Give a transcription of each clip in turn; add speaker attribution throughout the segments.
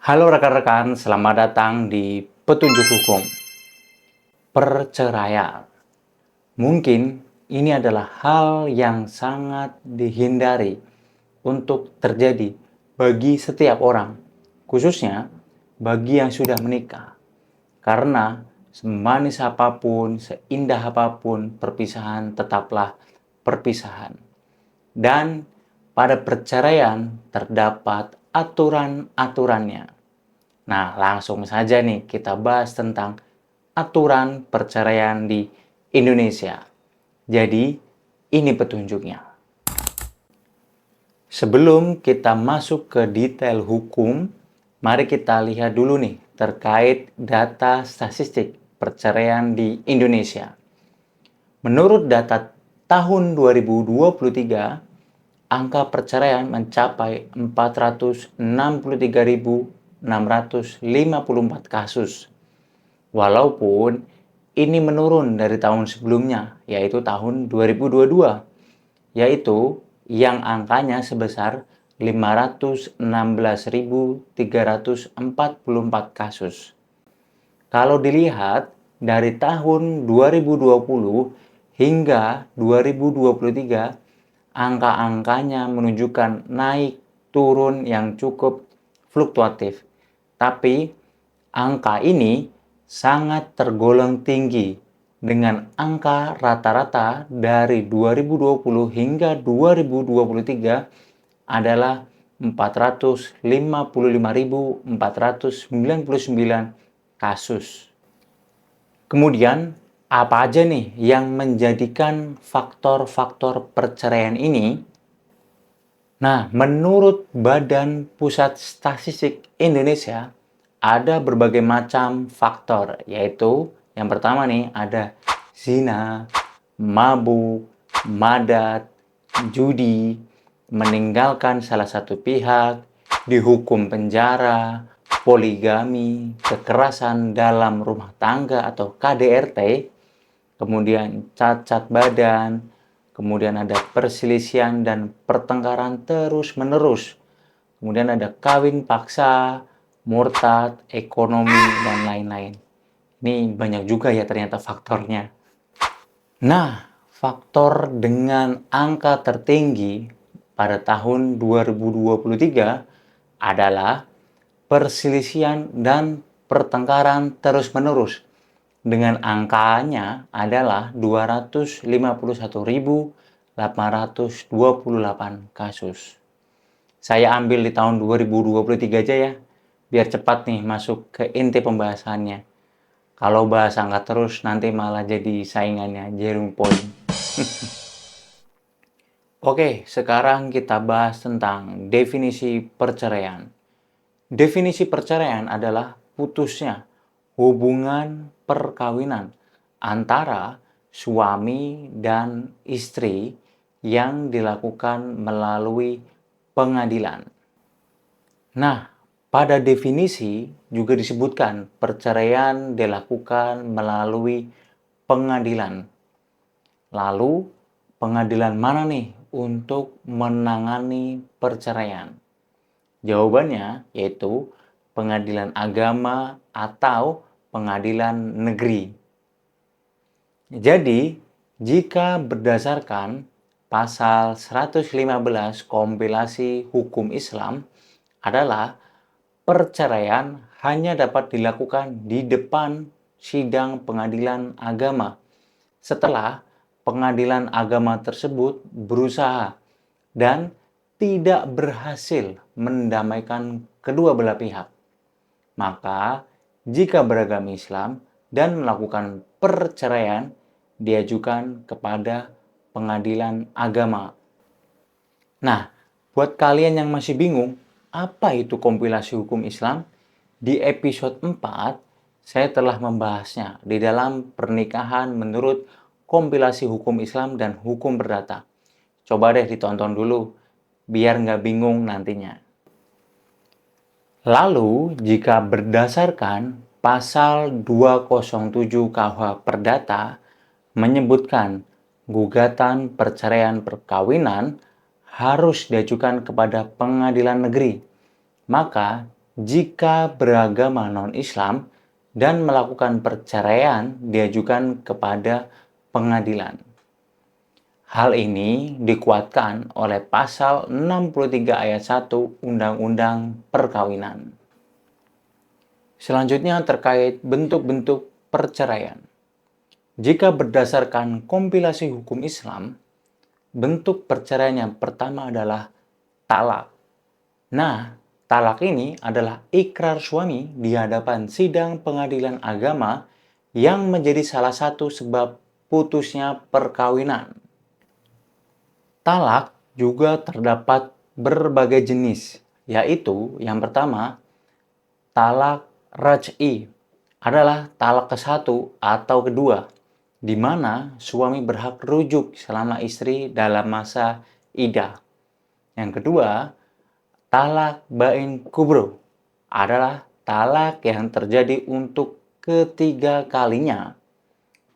Speaker 1: Halo rekan-rekan, selamat datang di Petunjuk Hukum. Perceraian. Mungkin ini adalah hal yang sangat dihindari untuk terjadi bagi setiap orang, khususnya bagi yang sudah menikah. Karena semanis apapun, seindah apapun, perpisahan tetaplah perpisahan. Dan pada perceraian terdapat aturan-aturannya. Nah, langsung saja nih kita bahas tentang aturan perceraian di Indonesia. Jadi, ini petunjuknya. Sebelum kita masuk ke detail hukum, mari kita lihat dulu nih terkait data statistik perceraian di Indonesia. Menurut data tahun 2023, angka perceraian mencapai 463.654 kasus. Walaupun ini menurun dari tahun sebelumnya, yaitu tahun 2022, yaitu yang angkanya sebesar 516.344 kasus. Kalau dilihat dari tahun 2020 hingga 2023, angka-angkanya menunjukkan naik turun yang cukup fluktuatif. Tapi angka ini sangat tergolong tinggi dengan angka rata-rata dari 2020 hingga 2023 adalah 455.499 kasus. Kemudian, apa aja nih yang menjadikan faktor-faktor perceraian ini? Nah, menurut Badan Pusat Statistik Indonesia, ada berbagai macam faktor, yaitu yang pertama nih ada zina, mabuk, madat, judi, meninggalkan salah satu pihak, dihukum penjara, poligami, kekerasan dalam rumah tangga atau KDRT, kemudian cacat badan, kemudian ada perselisihan dan pertengkaran terus-menerus, kemudian ada kawin paksa, murtad, ekonomi, dan lain-lain. Ini banyak juga ya ternyata faktornya. Nah, faktor dengan angka tertinggi pada tahun 2023 adalah perselisihan dan pertengkaran terus-menerus dengan angkanya adalah 251.828 kasus. Saya ambil di tahun 2023 aja ya, biar cepat nih masuk ke inti pembahasannya. Kalau bahas angka terus nanti malah jadi saingannya Jerome Point. Oke, sekarang kita bahas tentang definisi perceraian. Definisi perceraian adalah putusnya hubungan perkawinan antara suami dan istri yang dilakukan melalui pengadilan. Nah, pada definisi juga disebutkan perceraian dilakukan melalui pengadilan. Lalu, pengadilan mana nih untuk menangani perceraian? Jawabannya yaitu pengadilan agama atau pengadilan negeri. Jadi, jika berdasarkan pasal 115 kompilasi hukum Islam adalah perceraian hanya dapat dilakukan di depan sidang pengadilan agama setelah pengadilan agama tersebut berusaha dan tidak berhasil mendamaikan kedua belah pihak. Maka, jika beragama Islam dan melakukan perceraian, diajukan kepada pengadilan agama. Nah, buat kalian yang masih bingung, apa itu kompilasi hukum Islam? Di episode 4, saya telah membahasnya di dalam pernikahan menurut kompilasi hukum Islam dan hukum perdata. Coba deh ditonton dulu, biar nggak bingung nantinya. Lalu, jika berdasarkan pasal 207 KUH Perdata menyebutkan gugatan perceraian perkawinan harus diajukan kepada pengadilan negeri, maka jika beragama non-Islam dan melakukan perceraian diajukan kepada pengadilan. Hal ini dikuatkan oleh pasal 63 ayat 1 Undang-Undang Perkawinan. Selanjutnya terkait bentuk-bentuk perceraian. Jika berdasarkan kompilasi hukum Islam, bentuk perceraian yang pertama adalah talak. Nah, talak ini adalah ikrar suami di hadapan sidang pengadilan agama yang menjadi salah satu sebab putusnya perkawinan. Talak juga terdapat berbagai jenis, yaitu yang pertama, talak raj'i adalah talak ke-1 atau kedua, di mana suami berhak rujuk selama istri dalam masa iddah. Yang kedua, talak bain kubro adalah talak yang terjadi untuk ketiga kalinya.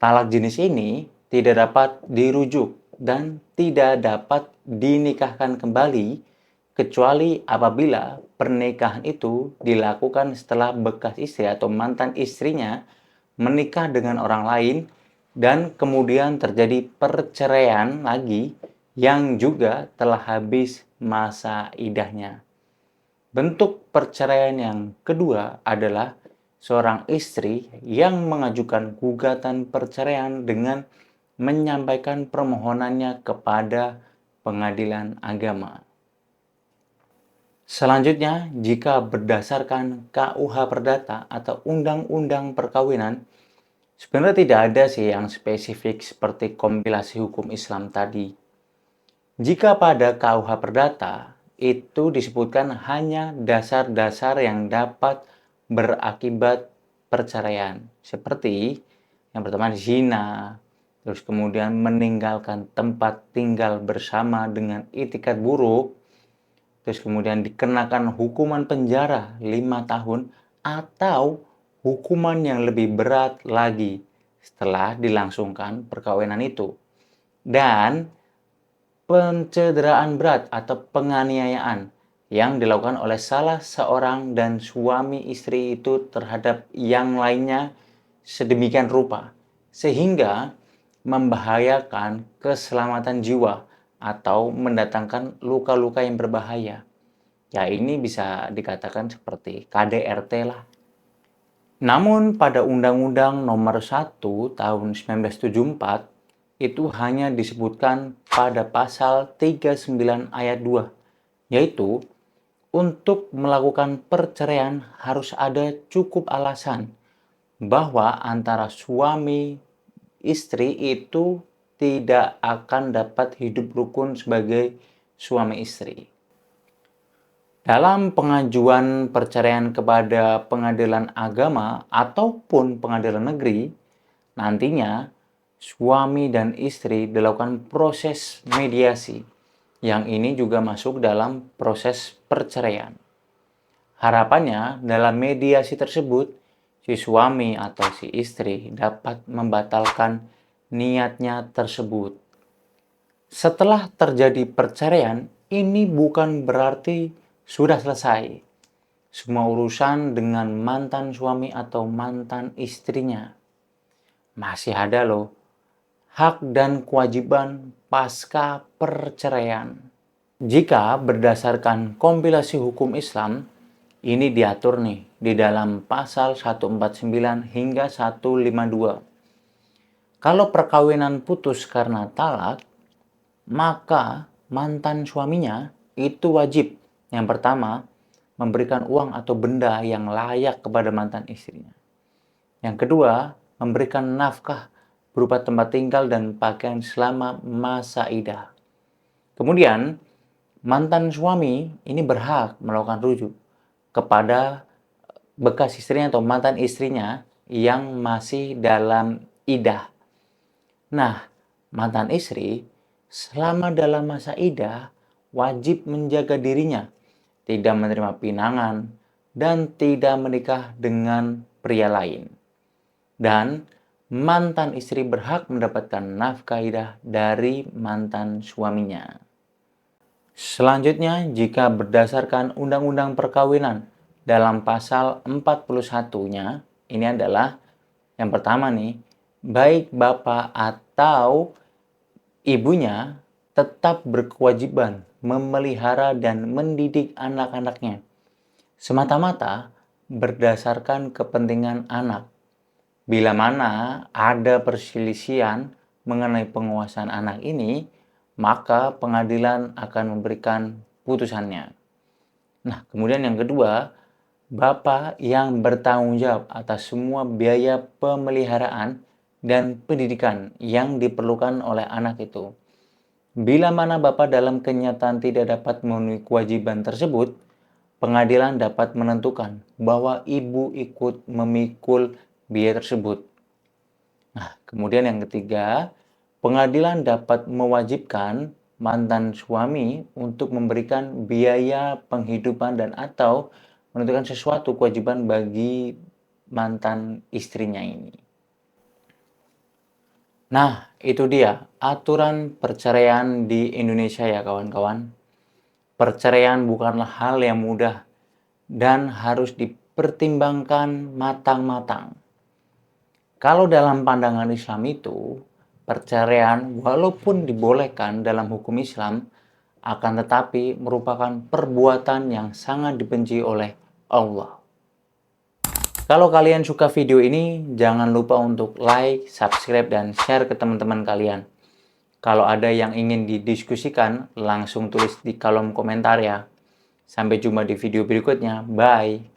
Speaker 1: Talak jenis ini tidak dapat dirujuk dan tidak dapat dinikahkan kembali kecuali apabila pernikahan itu dilakukan setelah bekas istri atau mantan istrinya menikah dengan orang lain dan kemudian terjadi perceraian lagi yang juga telah habis masa iddahnya. Bentuk perceraian yang kedua adalah seorang istri yang mengajukan gugatan perceraian dengan menyampaikan permohonannya kepada pengadilan agama. Selanjutnya, jika berdasarkan KUH Perdata atau Undang-Undang Perkawinan, sebenarnya tidak ada sih yang spesifik seperti kompilasi hukum Islam tadi. Jika pada KUH Perdata, itu disebutkan hanya dasar-dasar yang dapat berakibat perceraian. Seperti yang pertama zina, terus kemudian meninggalkan tempat tinggal bersama dengan itikat buruk, terus kemudian dikenakan hukuman penjara 5 tahun atau hukuman yang lebih berat lagi setelah dilangsungkan perkawinan itu. Dan pencederaan berat atau penganiayaan yang dilakukan oleh salah seorang dan suami istri itu terhadap yang lainnya sedemikian rupa sehingga membahayakan keselamatan jiwa atau mendatangkan luka-luka yang berbahaya. Ya, ini bisa dikatakan seperti KDRT lah. Namun pada Undang-Undang Nomor 1 Tahun 1974 itu hanya disebutkan pada pasal 39 ayat 2, yaitu untuk melakukan perceraian harus ada cukup alasan bahwa antara suami istri itu tidak akan dapat hidup rukun sebagai suami istri. Dalam pengajuan perceraian kepada pengadilan agama ataupun pengadilan negeri, nantinya suami dan istri dilakukan proses mediasi, yang ini juga masuk dalam proses perceraian. Harapannya dalam mediasi tersebut, si suami atau si istri dapat membatalkan niatnya tersebut. Setelah terjadi perceraian, ini bukan berarti sudah selesai semua urusan dengan mantan suami atau mantan istrinya. Masih ada loh hak dan kewajiban pasca perceraian. Jika berdasarkan kompilasi hukum Islam, ini diatur nih di dalam pasal 149 hingga 152. Kalau perkawinan putus karena talak, maka mantan suaminya itu wajib yang pertama memberikan uang atau benda yang layak kepada mantan istrinya. Yang kedua, memberikan nafkah berupa tempat tinggal dan pakaian selama masa iddah. Kemudian, mantan suami ini berhak melakukan rujuk kepada bekas istrinya atau mantan istrinya yang masih dalam iddah. Nah, mantan istri selama dalam masa iddah wajib menjaga dirinya, tidak menerima pinangan, dan tidak menikah dengan pria lain. Dan mantan istri berhak mendapatkan nafkah iddah dari mantan suaminya. Selanjutnya, jika berdasarkan Undang-Undang Perkawinan dalam pasal 41-nya, ini adalah yang pertama nih, baik bapak atau ibunya tetap berkewajiban memelihara dan mendidik anak-anaknya semata-mata berdasarkan kepentingan anak. Bila mana ada perselisihan mengenai penguasaan anak ini, maka pengadilan akan memberikan putusannya. Nah, kemudian yang kedua, bapak yang bertanggung jawab atas semua biaya pemeliharaan dan pendidikan yang diperlukan oleh anak itu. Bila mana bapak dalam kenyataan tidak dapat memenuhi kewajiban tersebut, pengadilan dapat menentukan bahwa ibu ikut memikul biaya tersebut. Nah, kemudian yang ketiga, pengadilan dapat mewajibkan mantan suami untuk memberikan biaya penghidupan dan atau menentukan sesuatu kewajiban bagi mantan istrinya ini. Nah, itu dia aturan perceraian di Indonesia ya kawan-kawan. Perceraian bukanlah hal yang mudah dan harus dipertimbangkan matang-matang. Kalau dalam pandangan Islam itu, perceraian walaupun dibolehkan dalam hukum Islam, akan tetapi merupakan perbuatan yang sangat dibenci oleh Allah. Kalau kalian suka video ini, jangan lupa untuk like, subscribe, dan share ke teman-teman kalian. Kalau ada yang ingin didiskusikan, langsung tulis di kolom komentar ya. Sampai jumpa di video berikutnya. Bye!